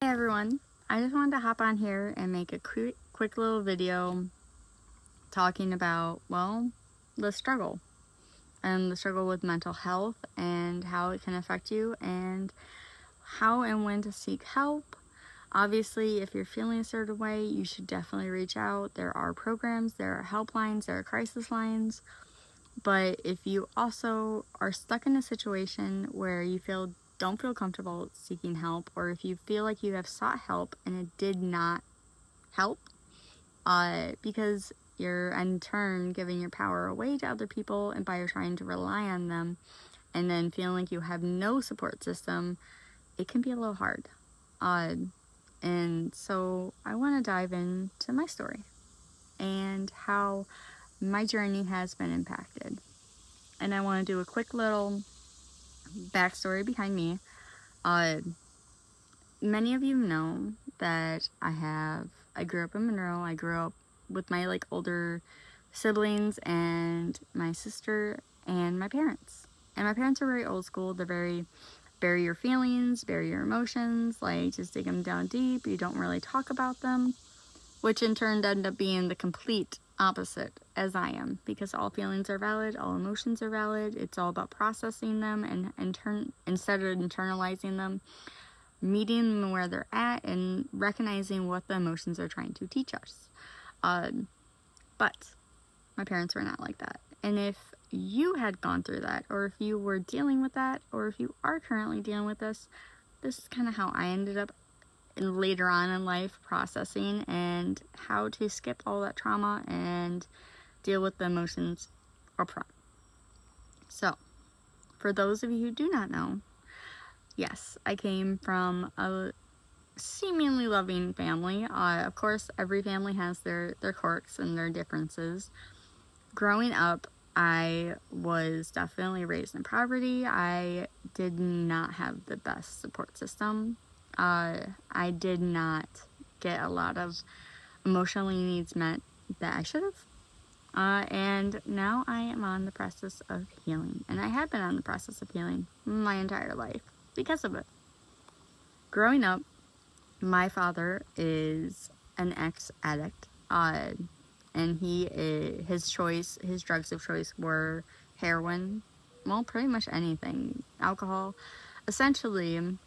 Hey everyone, I just wanted to hop on here and make a quick little video talking about, well, the struggle with mental health and how it can affect you and how and when to seek help. Obviously, if you're feeling a certain way, you should definitely reach out. There are programs, there are helplines, there are crisis lines. But if you also are stuck in a situation where you don't feel comfortable seeking help, or if you feel like you have sought help and it did not help, because you're in turn giving your power away to other people and by trying to rely on them and then feeling like you have no support system, it can be a little hard. And so I want to dive into my story and how my journey has been impacted. And I want to do a quick little backstory behind me. Many of you know that I grew up in Monroe. I grew up with my older siblings and my sister and my parents. And my parents are very old school. They're very bury your feelings, bury your emotions, just dig them down deep. You don't really talk about them, which in turn ended up being the complete opposite as I am, because all feelings are valid, all emotions are valid. It's all about processing them and instead of internalizing them, meeting them where they're at and recognizing what the emotions are trying to teach us. But my parents were not like that. And if you had gone through that, or if you were dealing with that, or if you are currently dealing with this is kind of how I ended up later on in life processing and how to skip all that trauma and deal with the emotions upfront. So, for those of you who do not know, yes, I came from a seemingly loving family. Of course, every family has their quirks and their differences. Growing up, I was definitely raised in poverty. I did not have the best support system. I did not get a lot of emotional needs met that I should have. And now I am on the process of healing. And I have been on the process of healing my entire life because of it. Growing up, my father is an ex-addict. And his drugs of choice were heroin, well, pretty much anything, alcohol. Essentially,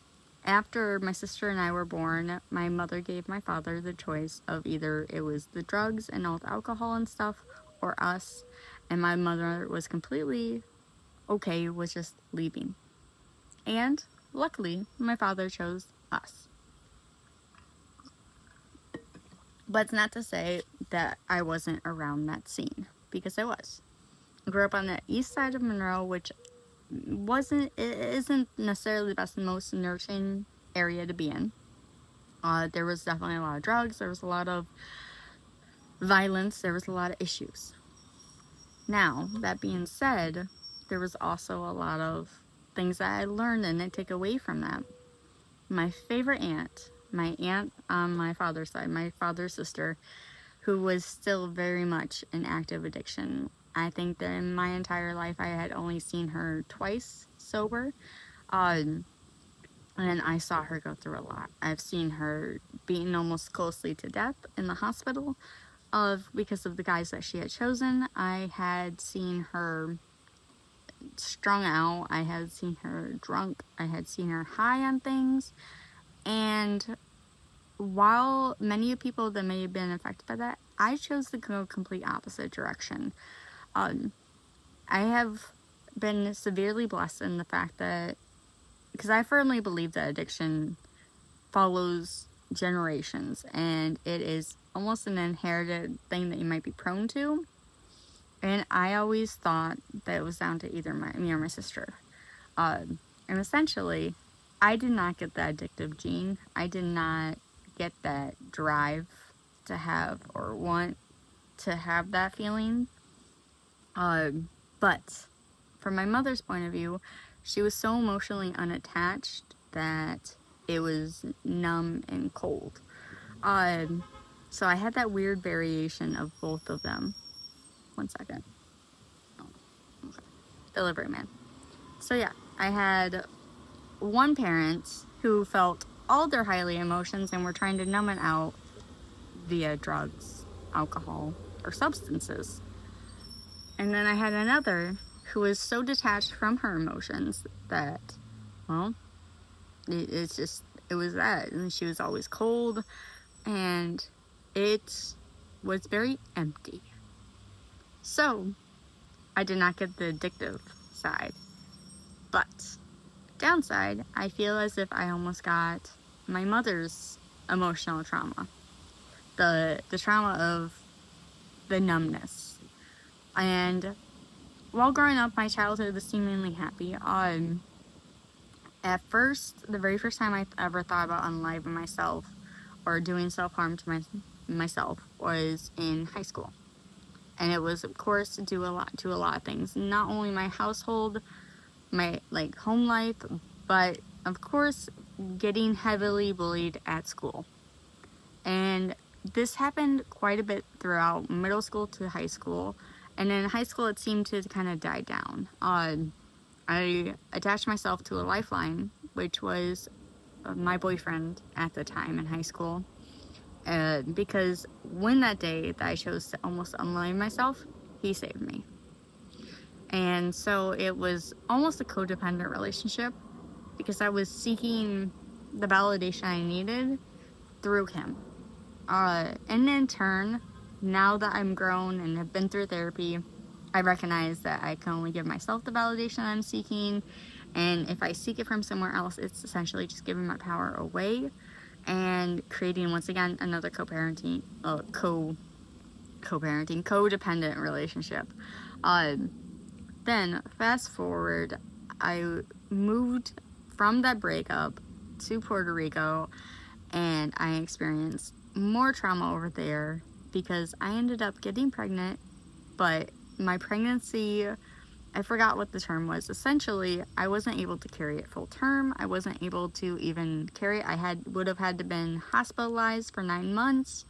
after my sister and I were born, my mother gave my father the choice of either it was the drugs and all the alcohol and stuff, or us, and my mother was completely okay with just leaving. And luckily, my father chose us. But it's not to say that I wasn't around that scene, because I was. I grew up on the east side of Monroe, which isn't necessarily the best and most nurturing area to be in. There was definitely a lot of drugs, there was a lot of violence, there was a lot of issues. Now, that being said, there was also a lot of things that I learned and I take away from that. My favorite aunt, my aunt on my father's side, my father's sister, who was still very much in active addiction. I think that in my entire life I had only seen her twice sober. And I saw her go through a lot. I've seen her beaten almost closely to death in the hospital because of the guys that she had chosen. I had seen her strung out. I had seen her drunk. I had seen her high on things. And while many people that may have been affected by that, I chose to go complete opposite direction. I have been severely blessed in the fact that, because I firmly believe that addiction follows generations and it is almost an inherited thing that you might be prone to. And I always thought that it was down to either me or my sister. And essentially, I did not get the addictive gene. I did not get that drive to have or want to have that feeling. But from my mother's point of view, she was so emotionally unattached that it was numb and cold. So I had that weird variation of both of them. 1 second. Oh, okay. Delivery man. So yeah, I had one parent who felt all their highly emotions and were trying to numb it out via drugs, alcohol, or substances. And then I had another who was so detached from her emotions that, well, it was that. And she was always cold, and it was very empty. So, I did not get the addictive side. But, downside, I feel as if I almost got my mother's emotional trauma. The trauma of the numbness. And while growing up, my childhood was seemingly happy. At first, the very first time I ever thought about unaliving myself or doing self-harm to myself was in high school. And it was, of course, to a lot of things. Not only my household, my home life, but of course, getting heavily bullied at school. And this happened quite a bit throughout middle school to high school. And in high school, it seemed to kind of die down. I attached myself to a Lifeline, which was my boyfriend at the time in high school. Because when that day that I chose to almost unalive myself, he saved me. And so it was almost a codependent relationship because I was seeking the validation I needed through him. And in turn, now that I'm grown and have been through therapy, I recognize that I can only give myself the validation I'm seeking. And if I seek it from somewhere else, it's essentially just giving my power away and creating, once again, another codependent relationship. Then, fast forward, I moved from that breakup to Puerto Rico, and I experienced more trauma over there because I ended up getting pregnant, but my pregnancy, I forgot what the term was. Essentially, I wasn't able to carry it full term. I wasn't able to even carry it. I would have had to been hospitalized for 9 months.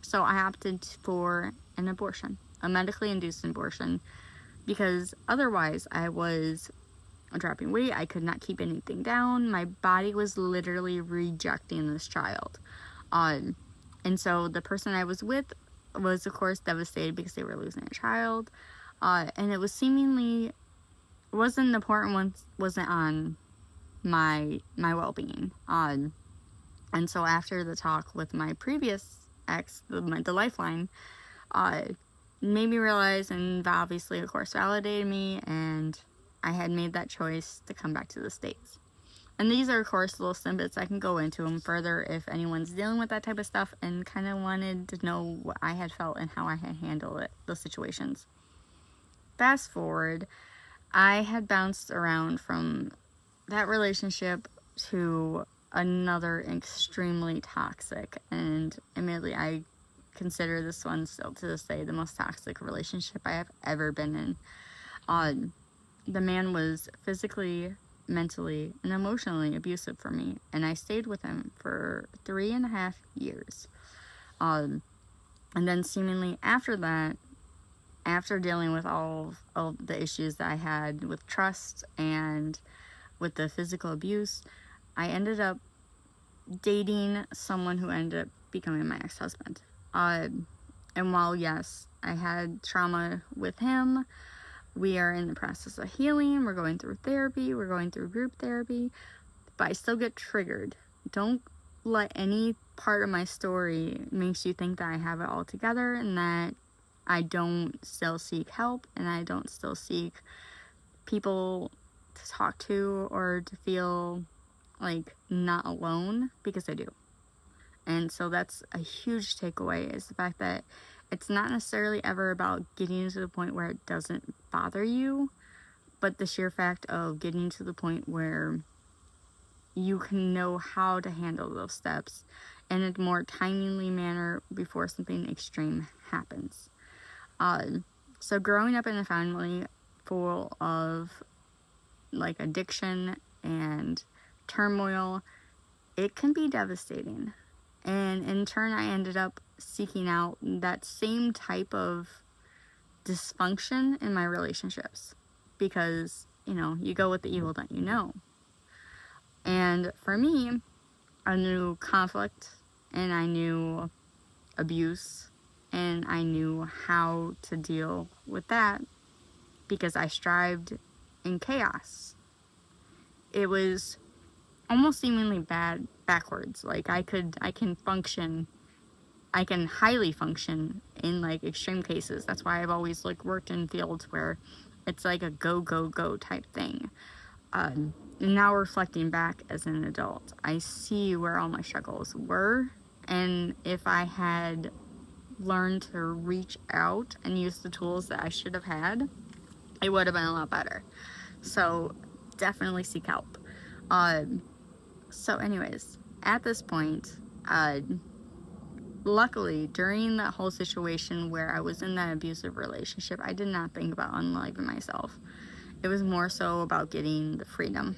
So I opted for an abortion, a medically induced abortion, because otherwise I was dropping weight. I could not keep anything down. My body was literally rejecting this child. And so the person I was with was, of course, devastated because they were losing a child. And it was seemingly wasn't on my well-being. And so after the talk with my previous ex, the Lifeline, made me realize, and obviously, of course, validated me, and I had made that choice to come back to the States. And these are, of course, little snippets. I can go into them further if anyone's dealing with that type of stuff and kind of wanted to know what I had felt and how I had handled those situations. Fast forward, I had bounced around from that relationship to another extremely toxic, and admittedly, I consider this one still to this day the most toxic relationship I have ever been in. The man was physically, mentally, and emotionally abusive for me, and I stayed with him for 3.5 years. And then seemingly after that, after dealing with all the issues that I had with trust and with the physical abuse, I ended up dating someone who ended up becoming my ex-husband. And while, yes, I had trauma with him, we are in the process of healing, we're going through therapy, we're going through group therapy, but I still get triggered. Don't let any part of my story makes you think that I have it all together and that I don't still seek help and I don't still seek people to talk to or to feel like not alone, because I do. And so that's a huge takeaway, is the fact that it's not necessarily ever about getting to the point where it doesn't bother you, but the sheer fact of getting to the point where you can know how to handle those steps in a more timely manner before something extreme happens. So growing up in a family full of addiction and turmoil, it can be devastating. And in turn, I ended up seeking out that same type of dysfunction in my relationships, because, you go with the evil that you know. And for me, I knew conflict, and I knew abuse, and I knew how to deal with that because I strived in chaos. It was almost seemingly bad backwards. Like I can highly function in like extreme cases. That's why I've always like worked in fields where it's like a go go go type thing. Now reflecting back as an adult, I see where all my struggles were, and if I had learned to reach out and use the tools that I should have had, it would have been a lot better. So definitely seek help. So anyways, at this point, luckily during that whole situation where I was in that abusive relationship, I did not think about unaliving myself. It was more so about getting the freedom.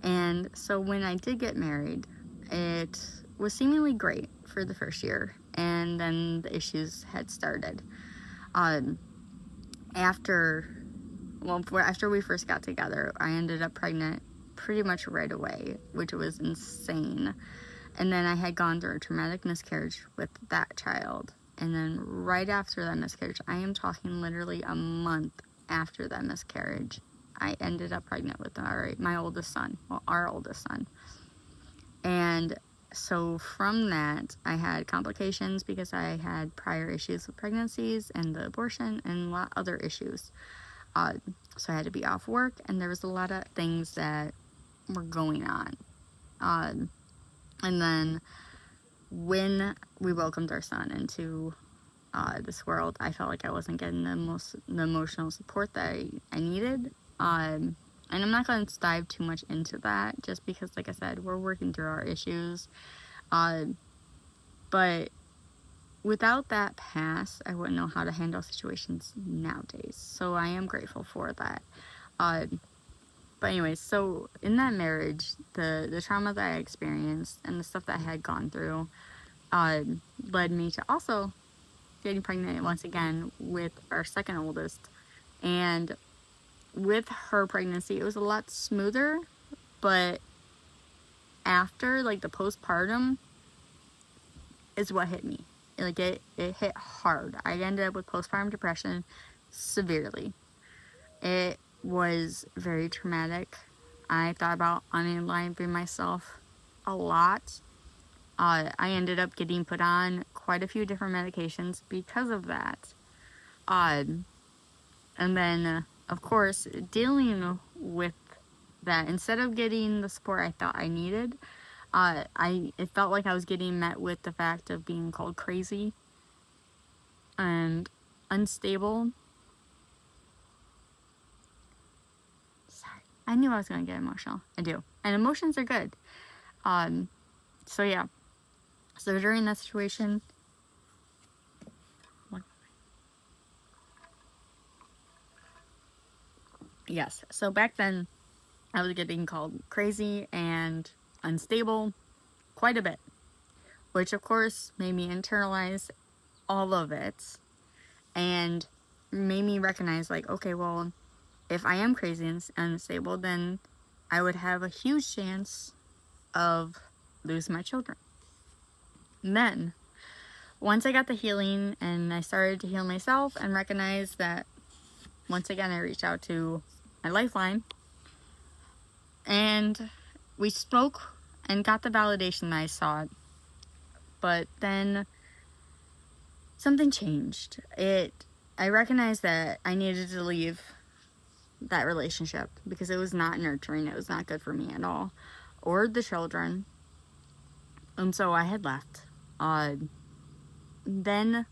And so when I did get married, it was seemingly great for the first year, and then the issues had started. After we first got together, I ended up pregnant pretty much right away, which was insane. And then I had gone through a traumatic miscarriage with that child. And then right after that miscarriage, I am talking literally a month after that miscarriage, I ended up pregnant with my oldest son, our oldest son. And so from that, I had complications because I had prior issues with pregnancies and the abortion and a lot of other issues. So I had to be off work, and there was a lot of things that were going on. And then when we welcomed our son into this world, I felt like I wasn't getting the emotional support that I needed. And I'm not going to dive too much into that, just because, like I said, we're working through our issues. But without that past, I wouldn't know how to handle situations nowadays. So I am grateful for that. But anyways, so in that marriage, the trauma that I experienced and the stuff that I had gone through led me to also getting pregnant once again with our second oldest. And with her pregnancy, it was a lot smoother, but after, like, the postpartum is what hit me. Like, it hit hard. I ended up with postpartum depression severely. It was very traumatic. I thought about unaliving myself a lot. I ended up getting put on quite a few different medications because of that. And then, of course, dealing with that, instead of getting the support I thought I needed, it felt like I was getting met with the fact of being called crazy and unstable. Sorry, I knew I was going to get emotional. I do. And emotions are good. So yeah. So during that situation, yes. So back then, I was getting called crazy and unstable quite a bit, which of course made me internalize all of it and made me recognize, like, okay, well, if I am crazy and unstable, then I would have a huge chance of losing my children. And then, once I got the healing and I started to heal myself and recognize that, once again, I reached out to my Lifeline, and we spoke and got the validation that I sought. But then something changed. I recognized that I needed to leave that relationship because it was not nurturing. It was not good for me at all, or the children. And so I had left. Then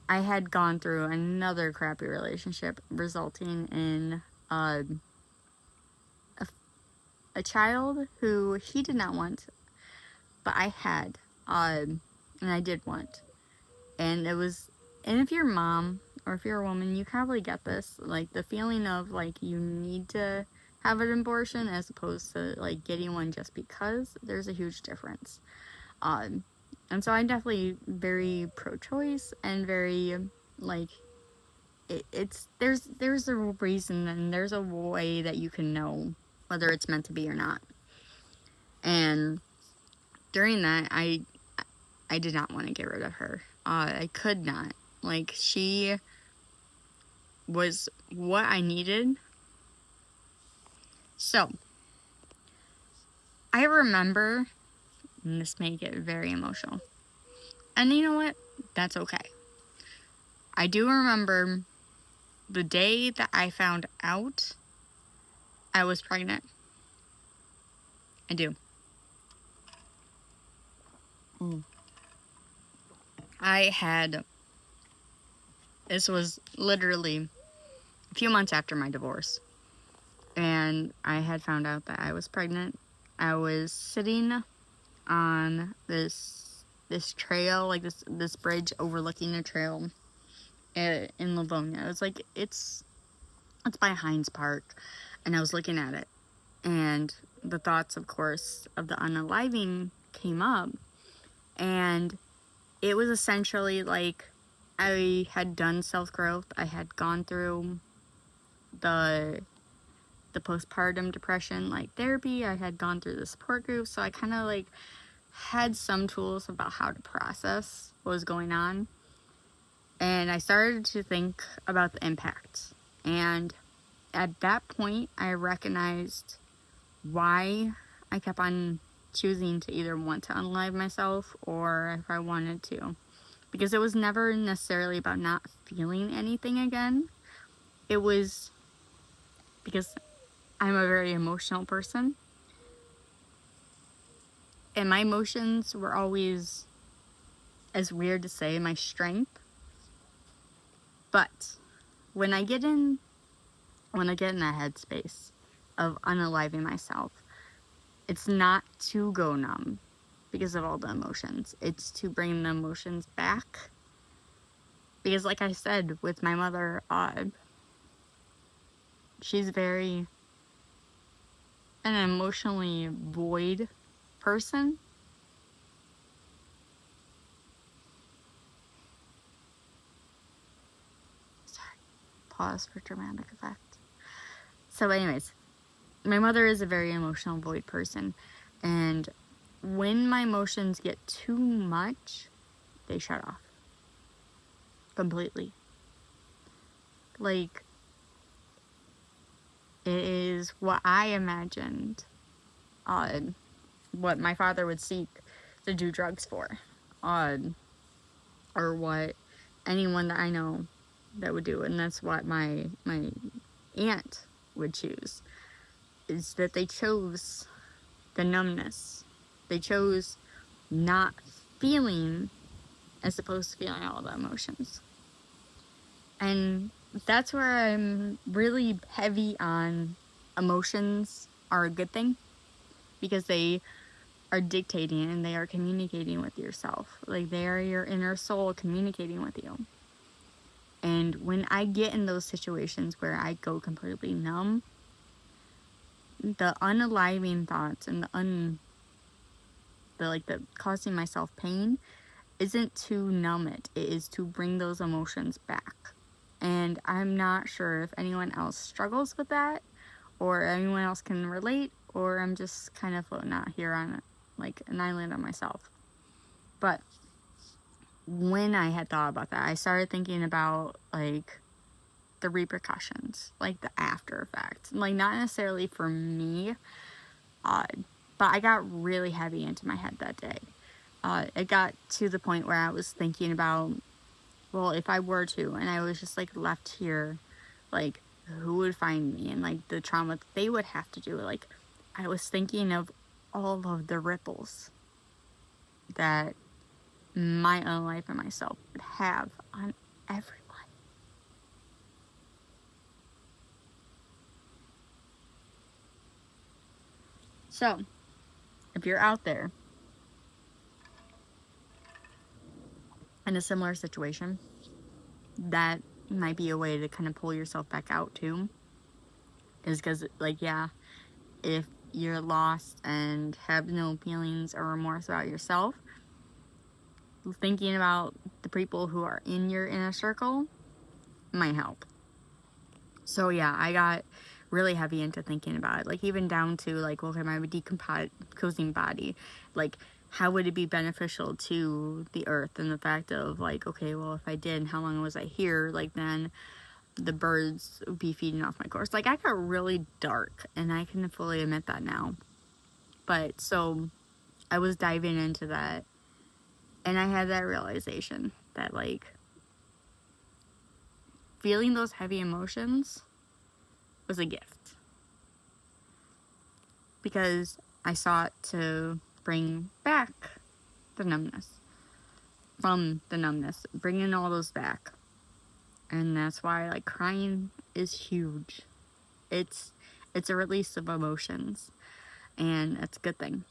I had gone through another crappy relationship, resulting in a child who he did not want, but I had, and I did want. And if you're a mom, or if you're a woman, you probably get this, like, the feeling of, like, you need to have an abortion as opposed to, like, getting one just because. There's a huge difference. And so I'm definitely very pro-choice and very, like, there's a reason and there's a way that you can know whether it's meant to be or not. And during that, I did not want to get rid of her. I could not. Like, she was what I needed. So, I remember, and this may get very emotional, and you know what? That's okay. I do remember the day that I found out I was pregnant. I do. This was literally a few months after my divorce, and I had found out that I was pregnant. I was sitting on this trail, like this bridge overlooking a trail in Livonia. It was like, it's by Heinz Park, and I was looking at it, and the thoughts, of course, of the unaliving came up, and it was essentially like I had done self-growth. I had gone through the postpartum depression, like, therapy. I had gone through the support group, so I kind of like had some tools about how to process what was going on. And I started to think about the impact. And at that point, I recognized why I kept on choosing to either want to unalive myself or if I wanted to. Because it was never necessarily about not feeling anything again. It was because I'm a very emotional person. And my emotions were always, as weird to say, my strength. But when I get in that headspace of unaliving myself, it's not to go numb because of all the emotions. It's to bring the emotions back. Because like I said, with my mother, she's very an emotionally void person. Sorry, pause for dramatic effect. So anyways, my mother is a very emotional void person, and when my emotions get too much, they shut off completely. Like, it is what I imagined what my father would seek to do drugs for, or what anyone that I know that would do, and that's what my aunt would choose, is that they chose the numbness. They chose not feeling as opposed to feeling all the emotions. And that's where I'm really heavy on emotions are a good thing, because they are dictating and they are communicating with yourself. Like, they are your inner soul communicating with you. And when I get in those situations where I go completely numb, the unaliving thoughts and the causing myself pain isn't to numb it. It is to bring those emotions back. And I'm not sure if anyone else struggles with that, or anyone else can relate, or I'm just kind of floating out here on like an island on myself. But when I had thought about that, I started thinking about like the repercussions, like the after effects, like not necessarily for me, but I got really heavy into my head that day. It got to the point where I was thinking about, well, if I were to, and I was just like left here, like, who would find me, and like the trauma that they would have to do. Like, I was thinking of all of the ripples that my own life and myself would have on everyone. So, if you're out there in a similar situation, that might be a way to kind of pull yourself back out too. Is because, like, yeah, if you're lost and have no feelings or remorse about yourself, thinking about the people who are in your inner circle might help. So yeah, I got really heavy into thinking about it, like even down to like, okay, my decomposing body, like how would it be beneficial to the earth, and the fact of like, okay, well, if I did, how long was I here? Like, then the birds would be feeding off my course. Like, I got really dark, and I can fully admit that now. But so I was diving into that, and I had that realization that, like, feeling those heavy emotions was a gift, because I sought to bring back the numbness, from the numbness, bringing all those back. And that's why, like, crying is huge. It's a release of emotions, and it's a good thing.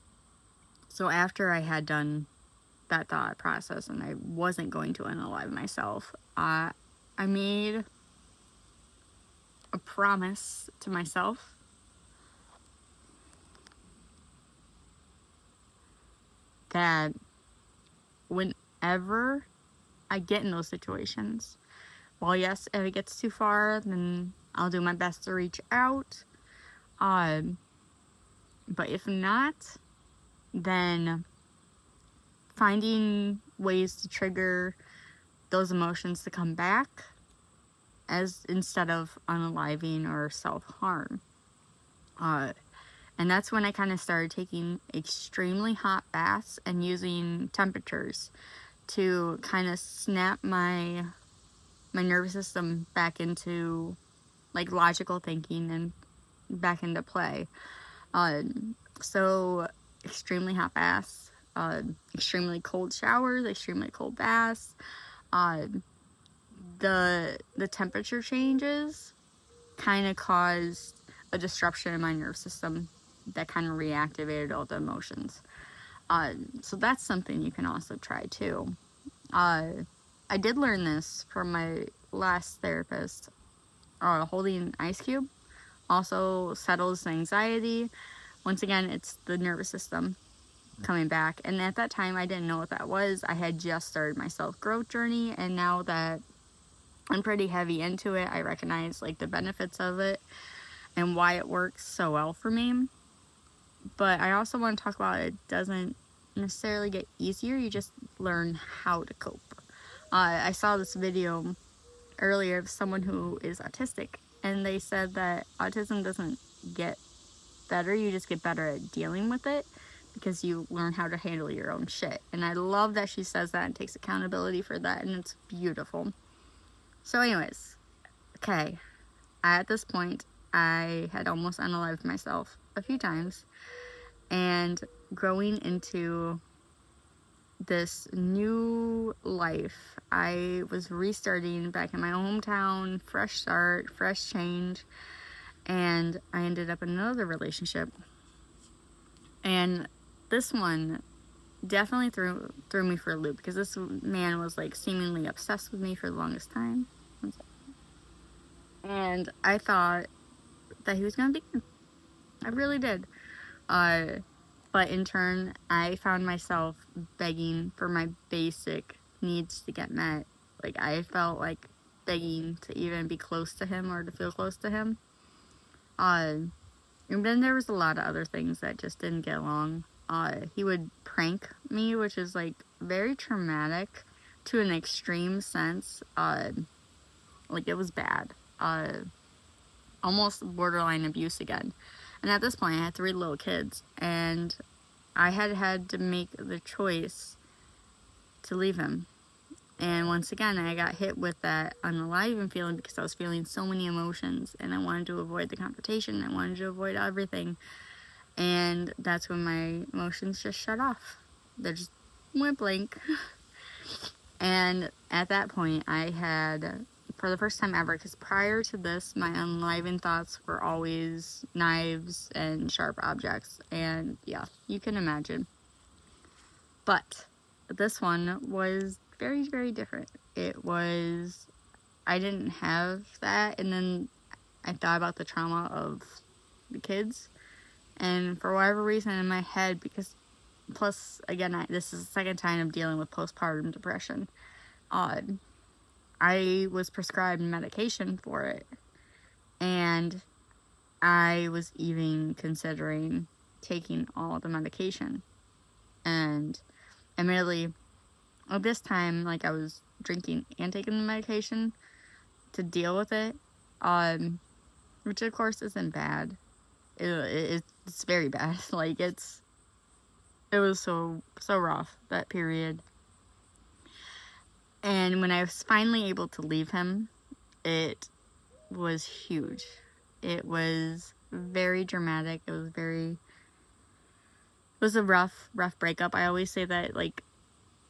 So after I had done that thought process, and I wasn't going to unalive myself, I made a promise to myself that whenever I get in those situations, well, yes, if it gets too far, then I'll do my best to reach out. But if not, then finding ways to trigger those emotions to come back, as instead of unaliving or self-harm. And that's when I kind of started taking extremely hot baths and using temperatures to kind of snap my nervous system back into, like, logical thinking and back into play. So extremely hot baths, extremely cold showers, extremely cold baths. The temperature changes kind of caused a disruption in my nervous system that kind of reactivated all the emotions. So that's something you can also try too. I did learn this from my last therapist. Holding an ice cube also settles anxiety. Once again, it's the nervous system coming back. And at that time, I didn't know what that was. I had just started my self-growth journey, and now that I'm pretty heavy into it, I recognize, like, the benefits of it and why it works so well for me. But I also want to talk about it doesn't necessarily get easier, you just learn how to cope. I saw this video earlier of someone who is autistic, and they said that autism doesn't get better, you just get better at dealing with it, because you learn how to handle your own shit. And I love that she says that and takes accountability for that, and it's beautiful. So anyways, okay, at this point, I had almost unalived myself a few times, and growing into this new life, I was restarting back in my hometown, fresh start, fresh change, and I ended up in another relationship. And this one definitely threw me for a loop, because this man was, like, seemingly obsessed with me for the longest time. And I thought that he was gonna be good. I really did. But in turn, I found myself begging for my basic needs to get met. Like, I felt like begging to even be close to him or to feel close to him. And then there was a lot of other things that just didn't get along. He would prank me, which is, like, very traumatic to an extreme sense. Like, it was bad. Almost borderline abuse again. And at this point, I had 3 little kids, and I had to make the choice to leave him. And once again, I got hit with that unaliving feeling, because I was feeling so many emotions, and I wanted to avoid the confrontation. I wanted to avoid everything. And that's when my emotions just shut off. They just went blank. And at that point, I had, for the first time ever, because prior to this, my unaliving thoughts were always knives and sharp objects. And yeah, you can imagine. But this one was very, very different. It was, I didn't have that. And then I thought about the trauma of the kids. And for whatever reason in my head, because plus, again, this is the second time I'm dealing with postpartum depression. I was prescribed medication for it, and I was even considering taking all the medication. And admittedly, at this time, like, I was drinking and taking the medication to deal with it, which of course isn't bad. It's very bad. Like, it was so rough, that period. And when I was finally able to leave him, it was huge. It was very dramatic. It was a rough breakup. I always say that, like,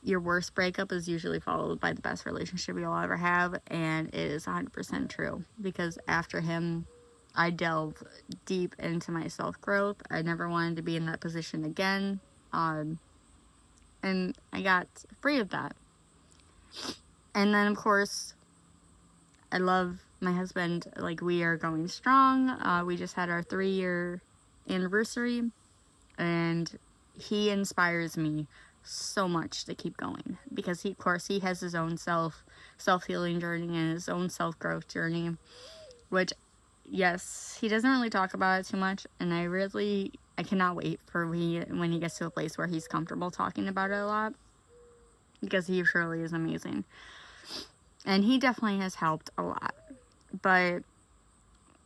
your worst breakup is usually followed by the best relationship you'll ever have, and it is 100% true, because after him, I delved deep into my self-growth. I never wanted to be in that position again, and I got free of that. And then, of course, I love my husband. Like, we are going strong. We just had our 3-year anniversary, and he inspires me so much to keep going, because he, of course, he has his own self-healing journey and his own self-growth journey, which, yes, he doesn't really talk about it too much, and I cannot wait for when he gets to a place where he's comfortable talking about it a lot, because he truly is amazing. And he definitely has helped a lot. But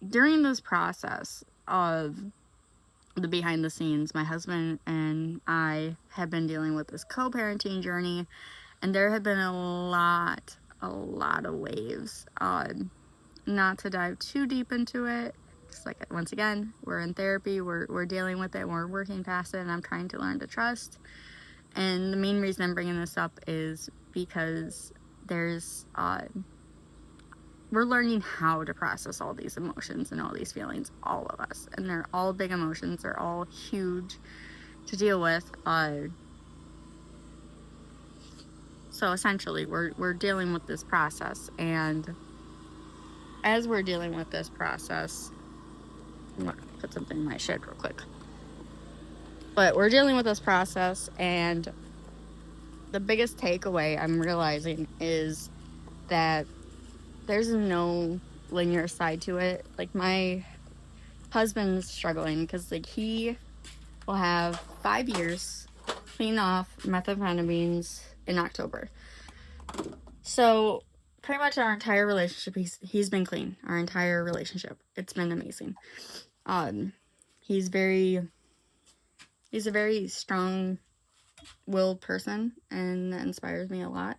during this process of the behind the scenes, my husband and I have been dealing with this co-parenting journey, and there have been a lot of waves. Not to dive too deep into it, just like, once again, we're in therapy, we're dealing with it, we're working past it, and I'm trying to learn to trust. And the main reason I'm bringing this up is because we're learning how to process all these emotions and all these feelings, all of us. And they're all big emotions. They're all huge to deal with. So essentially, we're dealing with this process. And as we're dealing with this process, I'm going to put something in my shed real quick. But we're dealing with this process, and the biggest takeaway I'm realizing is that there's no linear side to it. Like, my husband's struggling because, like, he will have 5 years clean off methamphetamines in October. So pretty much our entire relationship, he's been clean. Our entire relationship, it's been amazing. He's a very strong-willed person, and that inspires me a lot.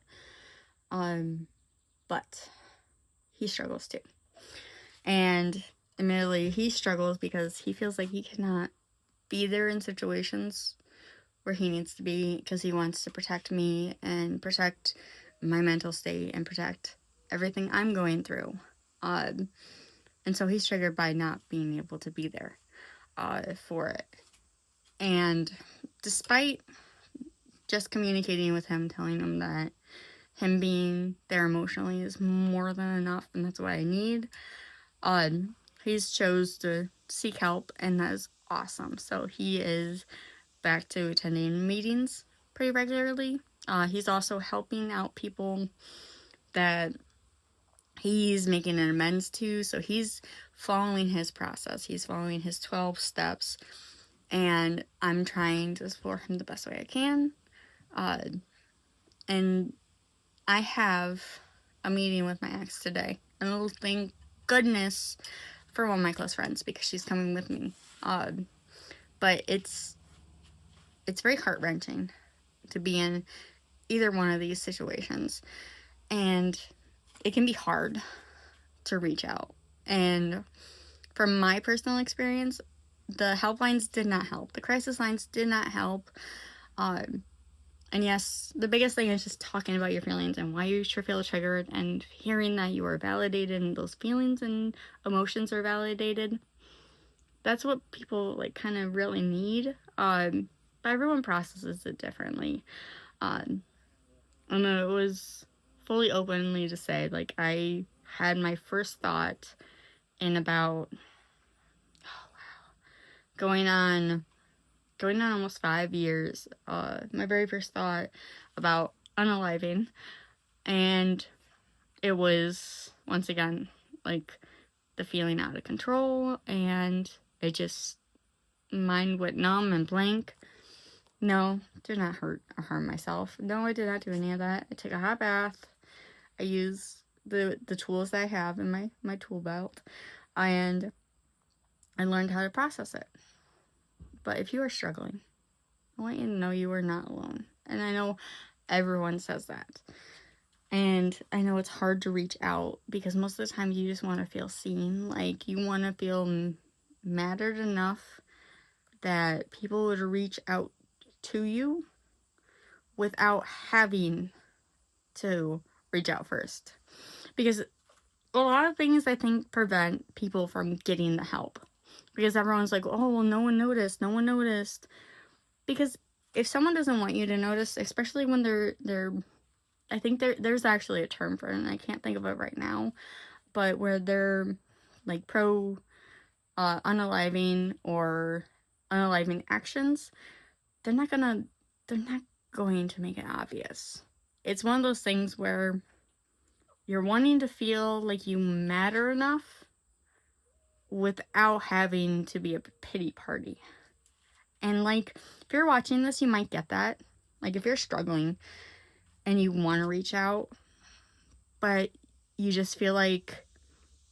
But he struggles too. And admittedly, he struggles because he feels like he cannot be there in situations where he needs to be, because he wants to protect me and protect my mental state and protect everything I'm going through. And so he's triggered by not being able to be there for it. And despite just communicating with him, telling him that him being there emotionally is more than enough, and that's what I need, he's chose to seek help, and that is awesome. So he is back to attending meetings pretty regularly. He's also helping out people that he's making an amends to, so he's following his process. He's following his 12 steps, and I'm trying to support him the best way I can. And I have a meeting with my ex today, and thank goodness for one of my close friends, because she's coming with me. But it's very heart-wrenching to be in either one of these situations, and it can be hard to reach out. And from my personal experience, the helplines did not help. The crisis lines did not help. And yes, the biggest thing is just talking about your feelings and why you feel triggered, and hearing that you are validated and those feelings and emotions are validated. That's what people, like, kind of really need. But everyone processes it differently. And it was fully openly to say, like, I had my first thought in about, going on almost 5 years, my very first thought about unaliving, and it was, once again, like, the feeling out of control, and it just, mind went numb and blank, No, did not hurt or harm myself. No, I did not do any of that. I took a hot bath. I use the tools that I have in my tool belt, and I learned how to process it. But if you are struggling, I want you to know you are not alone. And I know everyone says that. And I know it's hard to reach out because most of the time you just want to feel seen. Like, you want to feel mattered enough that people would reach out to you without having to reach out first. Because a lot of things, I think, prevent people from getting the help. Because everyone's like, oh, well, no one noticed. Because if someone doesn't want you to notice, especially when they're I think there's actually a term for it, and I can't think of it right now, but where they're like pro unaliving or unaliving actions, they're not going to make it obvious. It's one of those things where you're wanting to feel like you matter enough without having to be a pity party. And like, if you're watching this, you might get that. Like, if you're struggling and you want to reach out, but you just feel like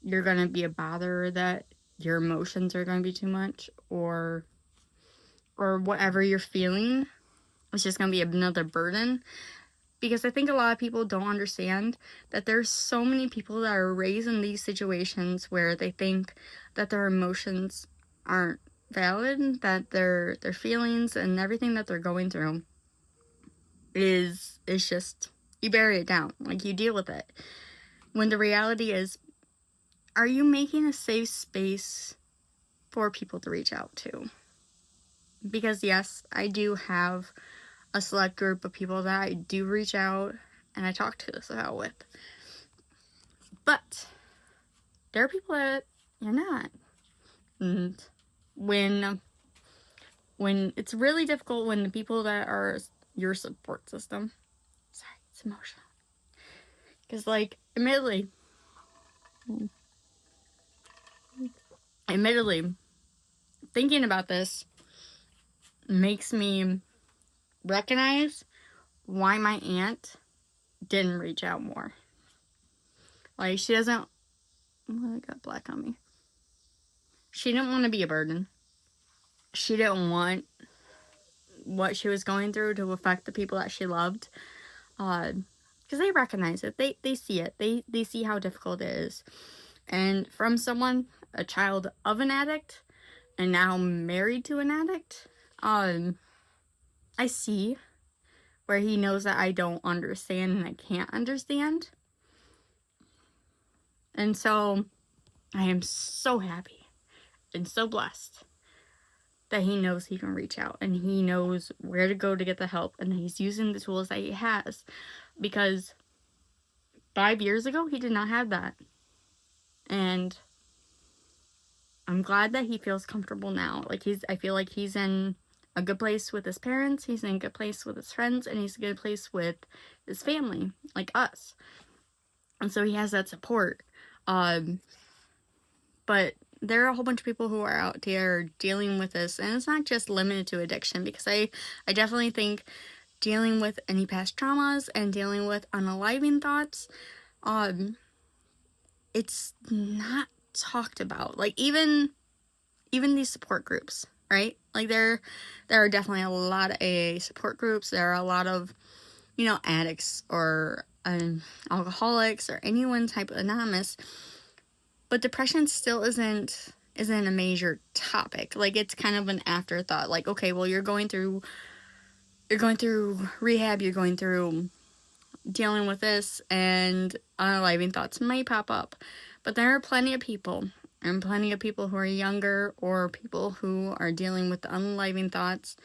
you're going to be a bother, that your emotions are going to be too much, or whatever you're feeling, it's just going to be another burden. Because I think a lot of people don't understand that there's so many people that are raised in these situations where they think that their emotions aren't valid, that their feelings and everything that they're going through is just, you bury it down, like, you deal with it. When the reality is, are you making a safe space for people to reach out to? Because yes, I do have a select group of people that I do reach out and I talk to this out with. But there are people that you're not. And when it's really difficult, when the people that are your support system, sorry, it's emotional. Because, like, admittedly, thinking about this makes me recognize why my aunt didn't reach out more. Like, she doesn't, oh, I got black on me. She didn't want to be a burden. She didn't want what she was going through to affect the people that she loved. Because they recognize it. They see it. They see how difficult it is. And from someone, a child of an addict, and now married to an addict, I see where he knows that I don't understand and I can't understand. And so I am so happy and so blessed that he knows he can reach out and he knows where to go to get the help, and he's using the tools that he has. Because 5 years ago, he did not have that. And I'm glad that he feels comfortable now. Like, I feel like he's in a good place with his parents, he's in a good place with his friends, and he's in a good place with his family, like us. And so he has that support. But there are a whole bunch of people who are out there dealing with this, and it's not just limited to addiction, because I definitely think dealing with any past traumas and dealing with unaliving thoughts, it's not talked about. Like, even these support groups, right? Like, there are definitely a lot of AA support groups. There are a lot of, addicts or alcoholics or anyone type of anonymous. But depression still isn't a major topic. Like, it's kind of an afterthought. Like, okay, well, you're going through rehab, you're going through dealing with this, and unaliving thoughts may pop up. But there are plenty of people who are younger, or people who are dealing with the unaliving thoughts,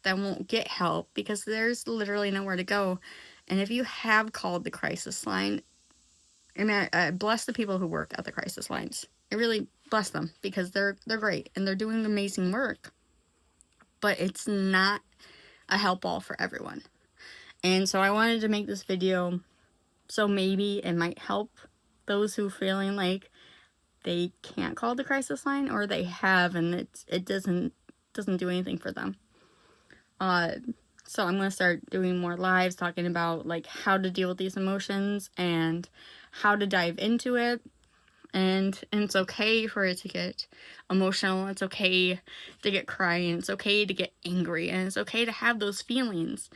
that won't get help because there's literally nowhere to go. And if you have called the crisis line, I mean, I bless the people who work at the crisis lines. I really bless them, because they're great and they're doing amazing work. But it's not a help all for everyone. And so I wanted to make this video so maybe it might help those who are feeling like they can't call the crisis line, or they have and it doesn't do anything for them. So I'm going to start doing more lives talking about like how to deal with these emotions and how to dive into it. And it's okay for it to get emotional. It's okay to get crying. It's okay to get angry. And it's okay to have those feelings.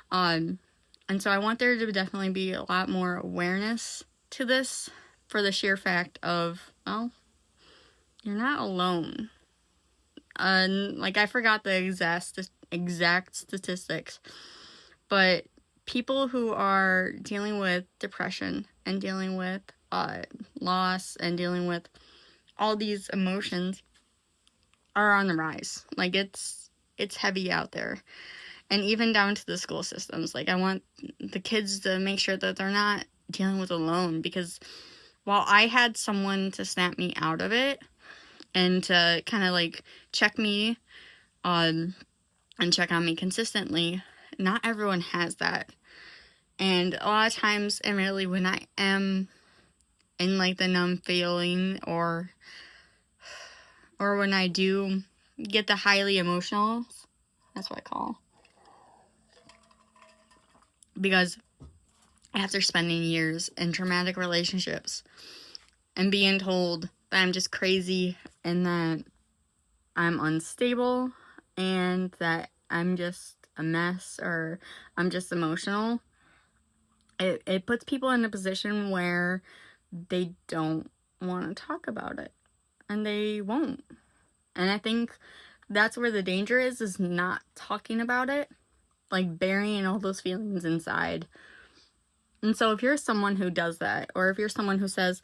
And so I want there to definitely be a lot more awareness to this, for the sheer fact of, well, you're not alone. Like, I forgot the exact statistics, but people who are dealing with depression and dealing with loss and dealing with all these emotions are on the rise. Like, it's heavy out there. And even down to the school systems. Like, I want the kids to make sure that they're not dealing with alone, because while I had someone to snap me out of it and to kind of like check me and check on me consistently, not everyone has that. And a lot of times, and really when I am in like the numb feeling, or when I do get the highly emotional, that's what I call, because after spending years in traumatic relationships and being told that I'm just crazy and that I'm unstable and that I'm just a mess or I'm just emotional, it puts people in a position where they don't want to talk about it, and they won't. And I think that's where the danger is not talking about it, like burying all those feelings inside. And so if you're someone who does that, or if you're someone who says,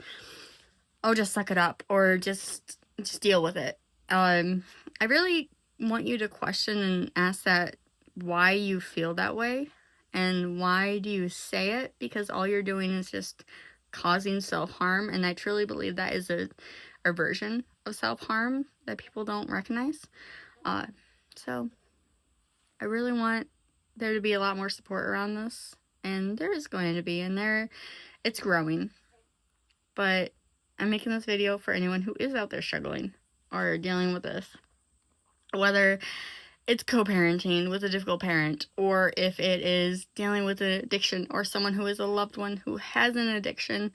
oh, just suck it up, or just deal with it, I really want you to question and ask that why you feel that way, and why do you say it, because all you're doing is just causing self-harm. And I truly believe that is a version of self-harm that people don't recognize. So I really want there to be a lot more support around this, and there is going to be, and it's growing. But I'm making this video for anyone who is out there struggling or dealing with this, whether it's co-parenting with a difficult parent, or if it is dealing with an addiction, or someone who is a loved one who has an addiction,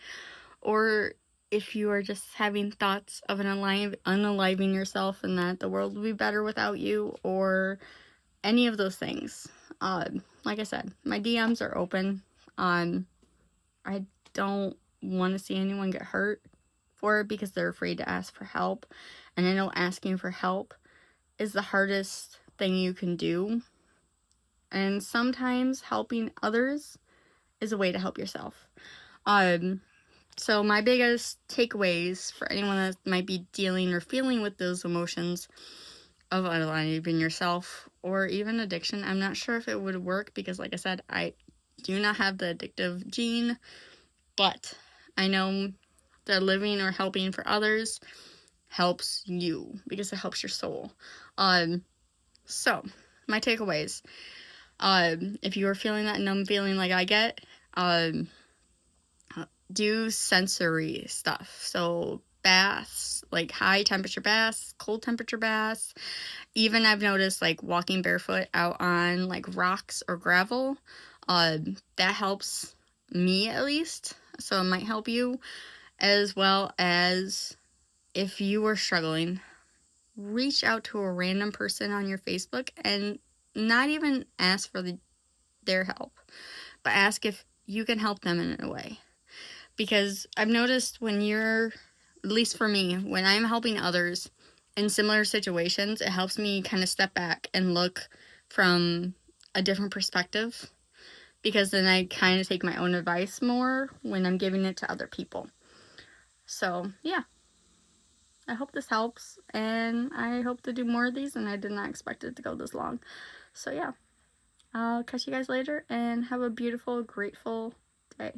or if you are just having thoughts of unaliving yourself and that the world will be better without you, or any of those things. Like I said, my DMs are open. I don't want to see anyone get hurt for it because they're afraid to ask for help. And I know asking for help is the hardest thing you can do. And sometimes helping others is a way to help yourself. So my biggest takeaways for anyone that might be dealing or feeling with those emotions of unaliving yourself, or even addiction, I'm not sure if it would work because, like I said, I do not have the addictive gene, but I know that living or helping for others helps you because it helps your soul. So my takeaways, if you are feeling that numb feeling like I get, do sensory stuff. So baths, like high temperature baths, cold temperature baths. Even I've noticed like walking barefoot out on like rocks or gravel, that helps me at least. So it might help you, as well as if you are struggling, reach out to a random person on your Facebook and not even ask for their help, but ask if you can help them in a way. Because I've noticed when you're, at least for me, when I'm helping others in similar situations, it helps me kind of step back and look from a different perspective, because then I kind of take my own advice more when I'm giving it to other people. So, yeah. I hope this helps, and I hope to do more of these, and I did not expect it to go this long. So, yeah. I'll catch you guys later, and have a beautiful, grateful day.